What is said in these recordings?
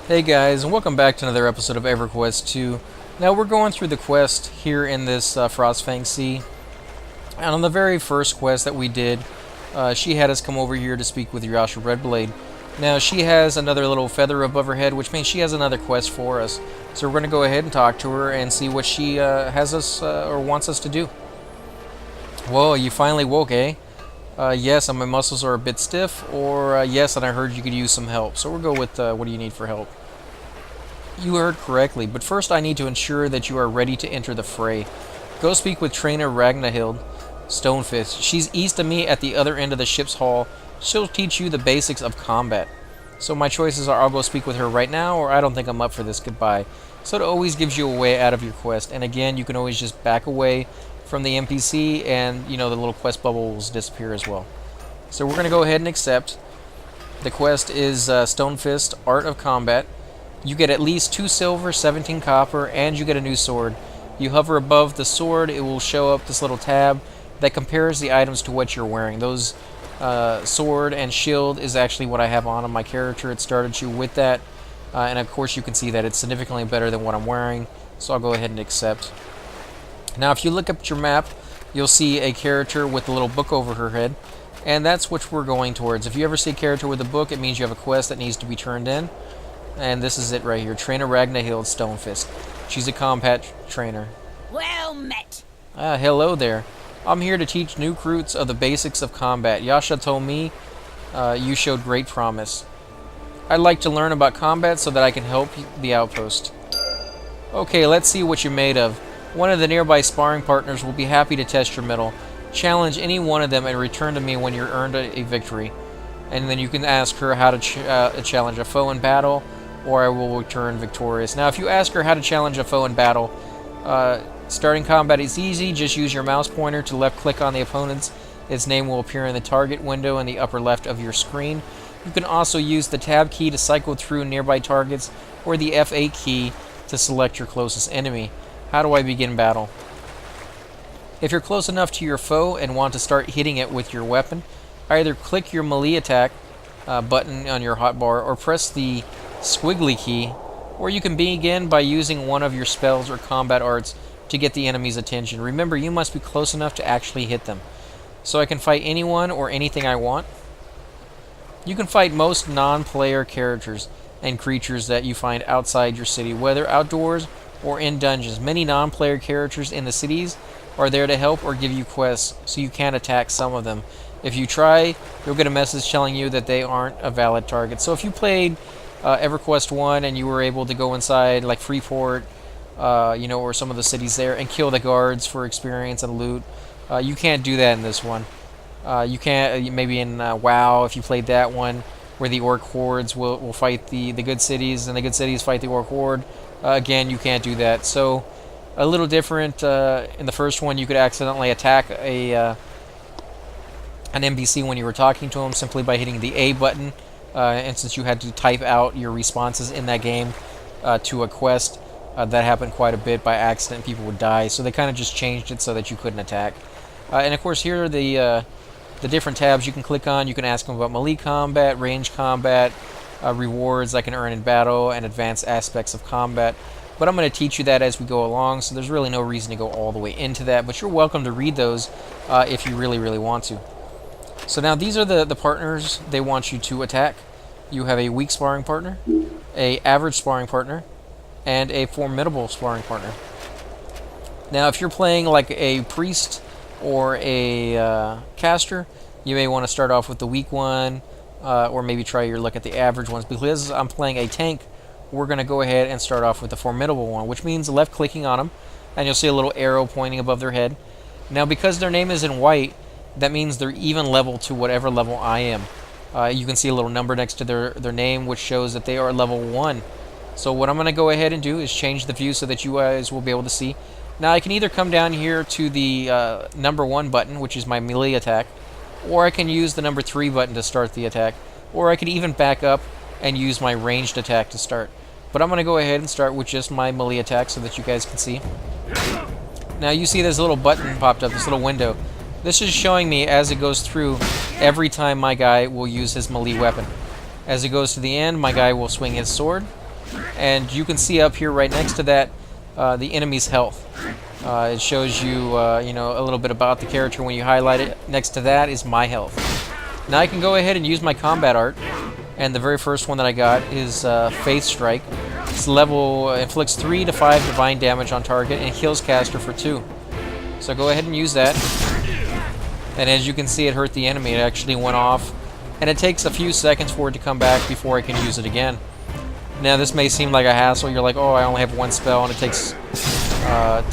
Hey guys, and welcome back to another episode of EverQuest 2. Now we're going through the quest here in this FrostFang Sea. And on the very first quest that we did, she had us come over here to speak with Yasha Redblade. Now she has another little feather above her head, which means she has another quest for us. So we're going to go ahead and talk to her and see what she has us or wants us to do. Whoa, you finally woke, eh? Yes, and my muscles are a bit stiff, or yes, and I heard you could use some help. So we'll go with what do you need for help? You heard correctly, but first I need to ensure that you are ready to enter the fray. Go speak with Trainer Ragnahild, Stonefist. She's east of me at the other end of the ship's hull. She'll teach you the basics of combat. So my choices are I'll go speak with her right now, or I don't think I'm up for this, goodbye. So it always gives you a way out of your quest, and again, you can always just back away from the NPC, and, you know, the little quest bubbles disappear as well. So we're going to go ahead and accept. The quest is Stonefist, Art of Combat. You get at least 2 silver, 17 copper, and you get a new sword. You hover above the sword, it will show up this little tab that compares the items to what you're wearing. Those sword and shield is actually what I have on my character. It started you with that, and of course you can see that it's significantly better than what I'm wearing, so I'll go ahead and accept. Now if you look up at your map, you'll see a character with a little book over her head, and that's what we're going towards. If you ever see a character with a book, it means you have a quest that needs to be turned in. And this is it right here. Trainer Ragnahild Stonefist. She's a combat trainer. Well met. Hello there. I'm here to teach new recruits of the basics of combat. Yasha told me you showed great promise. I'd like to learn about combat so that I can help the outpost. Okay, let's see what you're made of. One of the nearby sparring partners will be happy to test your mettle. Challenge any one of them and return to me when you're earned a victory. And then you can ask her how to challenge a foe in battle, or I will return victorious. Now, if you ask her how to challenge a foe in battle, starting combat is easy. Just use your mouse pointer to left-click on the opponent's. Its name will appear in the target window in the upper left of your screen. You can also use the tab key to cycle through nearby targets, or the F8 key to select your closest enemy. How do I begin battle? If you're close enough to your foe and want to start hitting it with your weapon, either click your melee attack button on your hotbar, or press the squiggly key, or you can begin by using one of your spells or combat arts to get the enemy's attention. Remember, you must be close enough to actually hit them. So I can fight anyone or anything I want. You can fight most non-player characters and creatures that you find outside your city, whether outdoors or in dungeons. Many non-player characters in the cities are there to help or give you quests, so you can attack some of them. If you try, you'll get a message telling you that they aren't a valid target. So if you played EverQuest 1 and you were able to go inside like Freeport, or some of the cities there and kill the guards for experience and loot, you can't do that in this one. You can't, maybe in WoW, if you played that one, where the Orc hordes will fight the good cities and the good cities fight the Orc horde. Again, you can't do that. So a little different. In the first one, you could accidentally attack an NPC when you were talking to him simply by hitting the A button. And since you had to type out your responses in that game to a quest, that happened quite a bit by accident. People would die, so they kind of just changed it so that you couldn't attack. And of course, here are the different tabs you can click on. You can ask them about melee combat, range combat, rewards I can earn in battle, and advanced aspects of combat. But I'm going to teach you that as we go along, so there's really no reason to go all the way into that. But you're welcome to read those if you really, really want to. So now these are the partners they want you to attack. You have a weak sparring partner, a average sparring partner, and a formidable sparring partner. Now if you're playing like a priest or a caster, you may want to start off with the weak one, or maybe try your luck at the average ones. Because I'm playing a tank, we're going to go ahead and start off with the formidable one, which means left clicking on them, and you'll see a little arrow pointing above their head. Now because their name is in white, that means they're even level to whatever level I am. You can see a little number next to their name, which shows that they are level 1. So what I'm going to go ahead and do is change the view so that you guys will be able to see. Now I can either come down here to the number 1 button, which is my melee attack, or I can use the number 3 button to start the attack, or I could even back up and use my ranged attack to start. But I'm going to go ahead and start with just my melee attack so that you guys can see. Now you see this little button popped up, this little window. This is showing me as it goes through every time my guy will use his melee weapon. As it goes to the end, my guy will swing his sword, And you can see up here right next to that the enemy's health. It shows you, you know, a little bit about the character when you highlight it. Next to that is my health. Now I can go ahead and use my combat art, and the very first one that I got is Faith Strike. This level inflicts 3 to 5 divine damage on target and heals caster for 2. So go ahead and use that. And as you can see, it hurt the enemy. It actually went off, and it takes a few seconds for it to come back before I can use it again. Now this may seem like a hassle. You're like, oh, I only have one spell, and it takes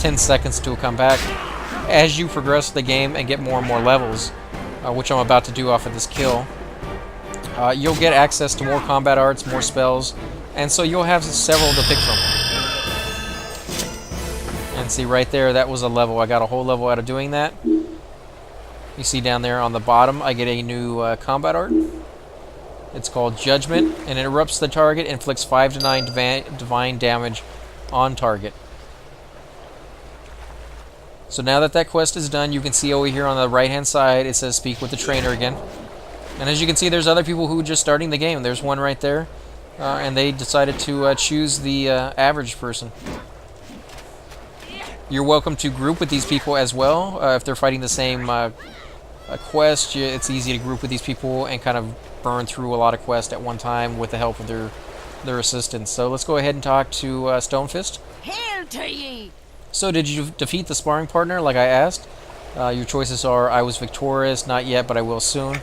10 seconds to come back. As you progress the game and get more and more levels, which I'm about to do off of this kill, you'll get access to more combat arts, more spells, and so you'll have several to pick from. And see right there, that was a level. I got a whole level out of doing that. You see down there on the bottom, I get a new combat art. It's called Judgment, and it interrupts the target, inflicts 5 to 9 divine damage on target. So now that that quest is done, you can see over here on the right hand side, it says speak with the trainer again. And as you can see, there's other people who are just starting the game. There's one right there, and they decided to choose the average person. You're welcome to group with these people as well. If they're fighting the same quest, it's easy to group with these people and kind of burn through a lot of quests at one time with the help of their assistants. So let's go ahead and talk to Stonefist. Hail to ye! So did you defeat the sparring partner like I asked? Your choices are: I was victorious, not yet, but I will soon.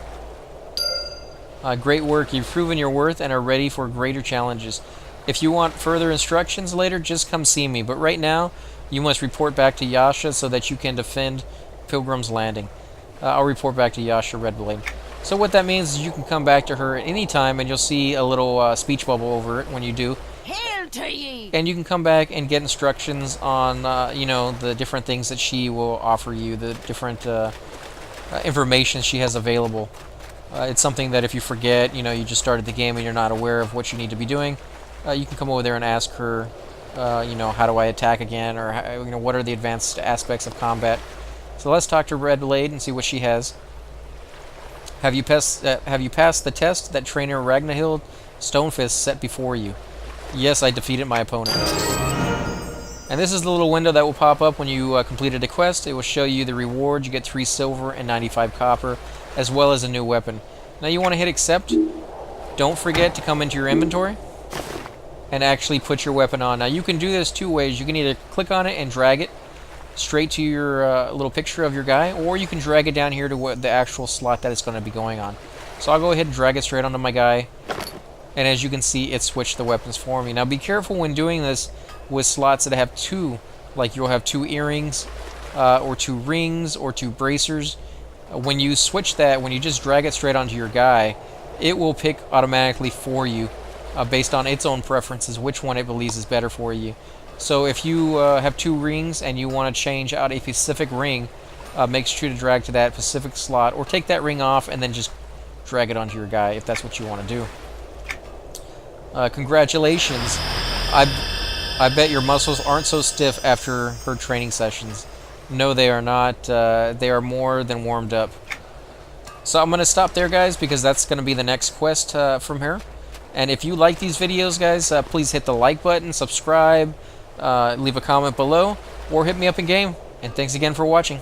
Great work, you've proven your worth and are ready for greater challenges. If you want further instructions later, just come see me, but right now you must report back to Yasha so that you can defend Pilgrim's Landing. I'll report back to Yasha Redblade. So what that means is you can come back to her at any time, and you'll see a little speech bubble over it when you do. Hail to ye! And you can come back and get instructions on, you know, the different things that she will offer you, the different information she has available. It's something that if you forget, you know, you just started the game and you're not aware of what you need to be doing, you can come over there and ask her, you know, how do I attack again, or you know, what are the advanced aspects of combat. So let's talk to Redblade and see what she has. Have you passed the test that trainer Ragnhild Stonefist set before you? Yes, I defeated my opponent. And this is the little window that will pop up when you completed a quest. It will show you the reward. You get 3 silver and 95 copper, as well as a new weapon. Now you want to hit accept. Don't forget to come into your inventory and actually put your weapon on. Now you can do this 2 ways. You can either click on it and drag it straight to your little picture of your guy, or you can drag it down here to the actual slot that it's going to be going on. So I'll go ahead and drag it straight onto my guy, and as you can see, it switched the weapons for me. Now be careful when doing this with slots that have 2, like you'll have 2 earrings, or 2 rings, or 2 bracers. When you switch that, when you just drag it straight onto your guy, it will pick automatically for you, based on its own preferences, which one it believes is better for you. So if you have 2 rings and you want to change out a specific ring, make sure to drag to that specific slot, or take that ring off and then just drag it onto your guy if that's what you want to do. Congratulations. I bet your muscles aren't so stiff after her training sessions. No, they are not. They are more than warmed up. So I'm going to stop there, guys, because that's going to be the next quest from her. And if you like these videos, guys, please hit the like button, subscribe, leave a comment below, or hit me up in game. And thanks again for watching.